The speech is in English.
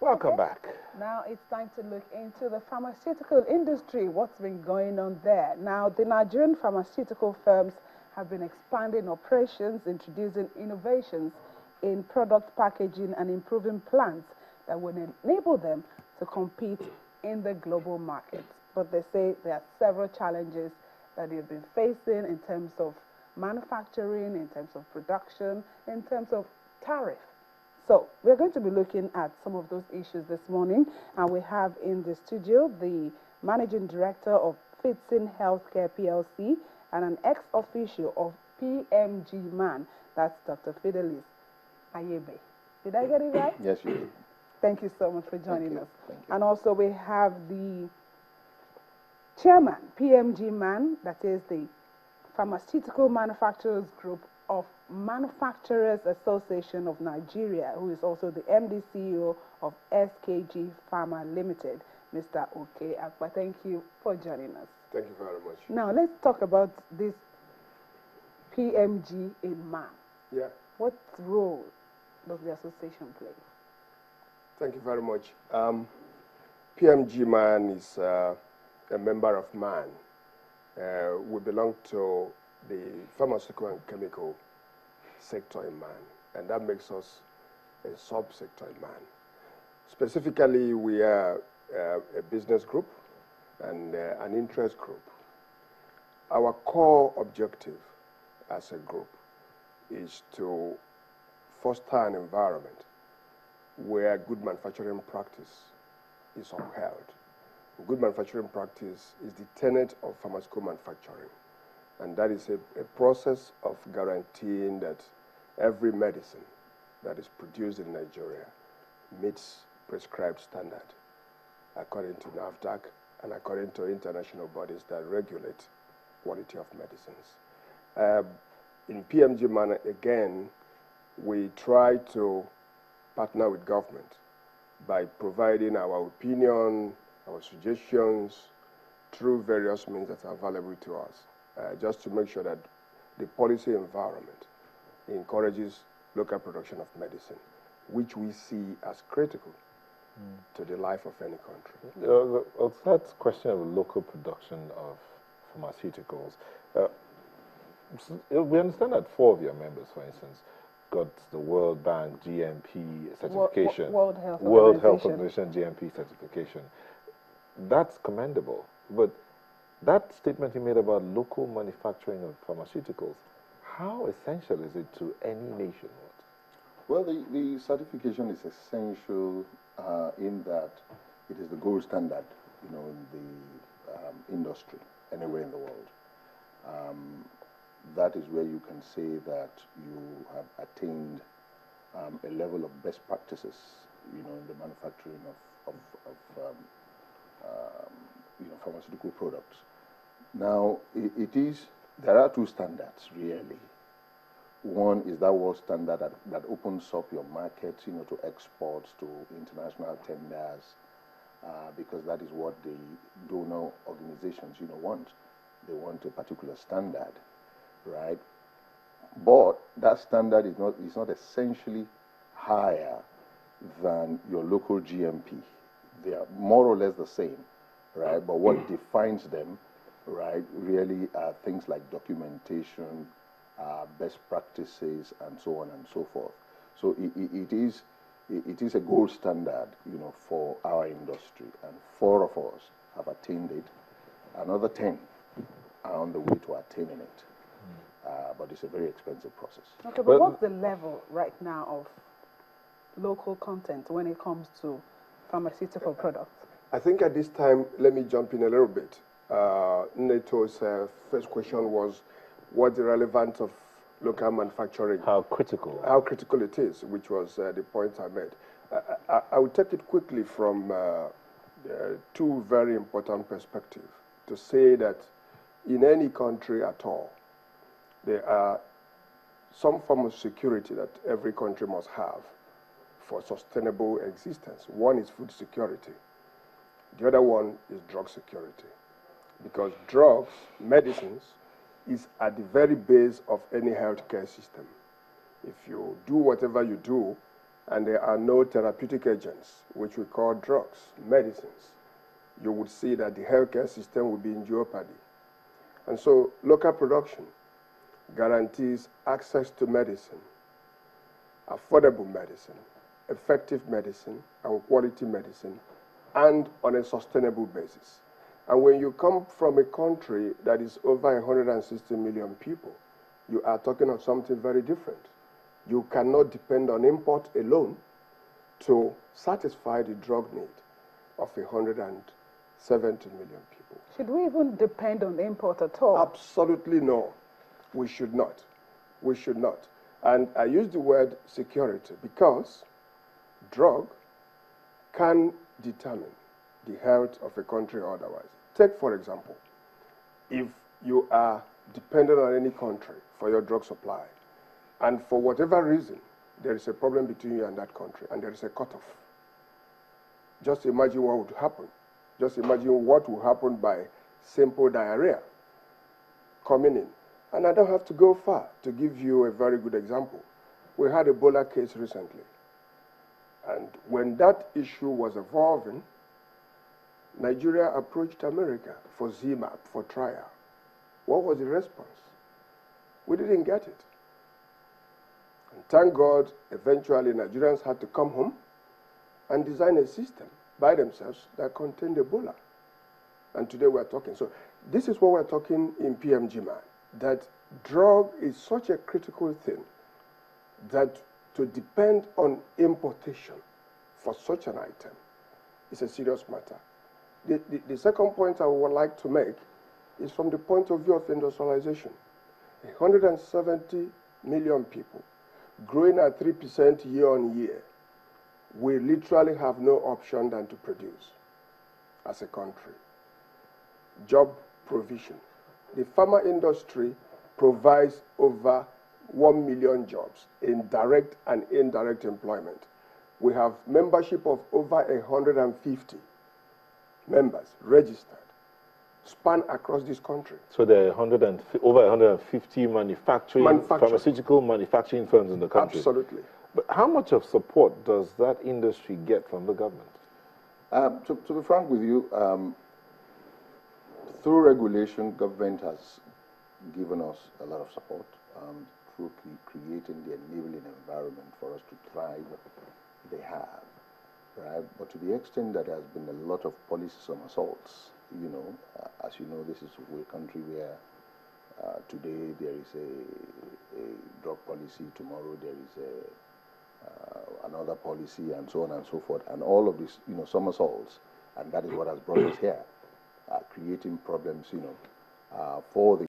Welcome back. Now it's time to look into the pharmaceutical industry, what's been going on there. Now, the Nigerian pharmaceutical firms have been expanding operations, introducing innovations in product packaging and improving plans that will enable them to compete in the global markets. But they say there are several challenges that they've been facing in terms of manufacturing, in terms of production, in terms of tariff. So we're going to be looking at some of those issues this morning, and we have in the studio the Managing Director of Fitson Healthcare PLC and an ex-officio of PMG Man, that's Dr. Fidelis Ayebe. Did I get it right? Yes, you did. Thank you so much for joining us. Thank you. And also we have the Chairman, PMG Man, that is the Pharmaceutical Manufacturers Group of Manufacturers Association of Nigeria, who is also the MD CEO of SKG Pharma Limited, Mr. Oke Akpa. Thank you for joining us. Thank you very much. Now, let's talk about this PMG in MAN. Yeah. What role does the association play? Thank you very much. PMG Man is a member of MAN. We belong to the pharmaceutical and chemical sector in MAN, and that makes us a subsector in MAN. Specifically, we are a business group and an interest group. Our core objective as a group is to foster an environment where good manufacturing practice is upheld. Good manufacturing practice is the tenet of pharmaceutical manufacturing, and that is a process of guaranteeing that every medicine that is produced in Nigeria meets prescribed standard according to NAFDAC and according to international bodies that regulate quality of medicines. In PMG manner, again, we try to partner with government by providing our opinion, our suggestions through various means that are available to us, just to make sure that the policy environment encourages local production of medicine, which we see as critical to the life of any country. That question of local production of pharmaceuticals, we understand that 4 of your members, for instance, got the World Bank GMP certification, World Health Organization GMP certification. That's commendable, but that statement you made about local manufacturing of pharmaceuticals, how essential is it to any nation? Well, the certification is essential in that it is the gold standard, in the industry anywhere in the world. That is where you can say that you have attained a level of best practices, in the manufacturing of pharmaceutical products. Now, there are 2 standards, really. One is that world standard that opens up your market, to exports, to international tenders, because that is what the donor organizations, want. They want a particular standard, right? But that standard is not essentially higher than your local GMP. They are more or less the same, right? But what defines them, right, really are things like documentation, best practices, and so on and so forth. So it is a gold standard, for our industry, and 4 of us have attained it. Another 10 are on the way to attaining it, but it's a very expensive process. Okay, but what's the level right now of local content when it comes to pharmaceutical products? I think at this time, let me jump in a little bit. NATO's first question was, what's the relevance of local manufacturing? How critical? How critical it is, which was the point I made. I will take it quickly from 2 very important perspectives to say that in any country at all, there are some form of security that every country must have for sustainable existence. One is food security. The other one is drug security. Because drugs, medicines, is at the very base of any healthcare system. If you do whatever you do, and there are no therapeutic agents, which we call drugs, medicines, you would see that the healthcare system will be in jeopardy. And so local production guarantees access to medicine, affordable medicine, effective medicine, and quality medicine, and on a sustainable basis. And when you come from a country that is over 160 million people, you are talking of something very different. You cannot depend on import alone to satisfy the drug need of 170 million people. Should we even depend on import at all? Absolutely no. We should not. We should not. And I use the word security because drug can determine the health of a country or otherwise. Take, for example, if you are dependent on any country for your drug supply, and for whatever reason, there is a problem between you and that country, and there is a cutoff. Just imagine what would happen. Just imagine what will happen by simple diarrhea coming in. And I don't have to go far to give you a very good example. We had a Ebola case recently. And when that issue was evolving, Nigeria approached America for ZMAP, for trial. What was the response? We didn't get it. And thank God, eventually Nigerians had to come home and design a system by themselves that contained Ebola. And today we're talking. So this is what we're talking in PMG Man, that drug is such a critical thing that to depend on importation for such an item is a serious matter. The second point I would like to make is from the point of view of industrialization. 170 million people growing at 3% year on year. We literally have no option than to produce as a country. Job provision. The pharma industry provides over 1 million jobs in direct and indirect employment. We have membership of over 150 members registered, span across this country. So there are over 150 pharmaceutical manufacturing firms in the country. Absolutely. But how much of support does that industry get from the government? To be frank with you, through regulation, government has given us a lot of support through creating the enabling environment for us to thrive. They have, right? But to the extent that there has been a lot of policy somersaults, you know, as you know, this is a country where today there is a drug policy, tomorrow there is another policy, and so on and so forth, and all of this, you know, somersaults, and that is what has brought us here, creating problems, you know, for the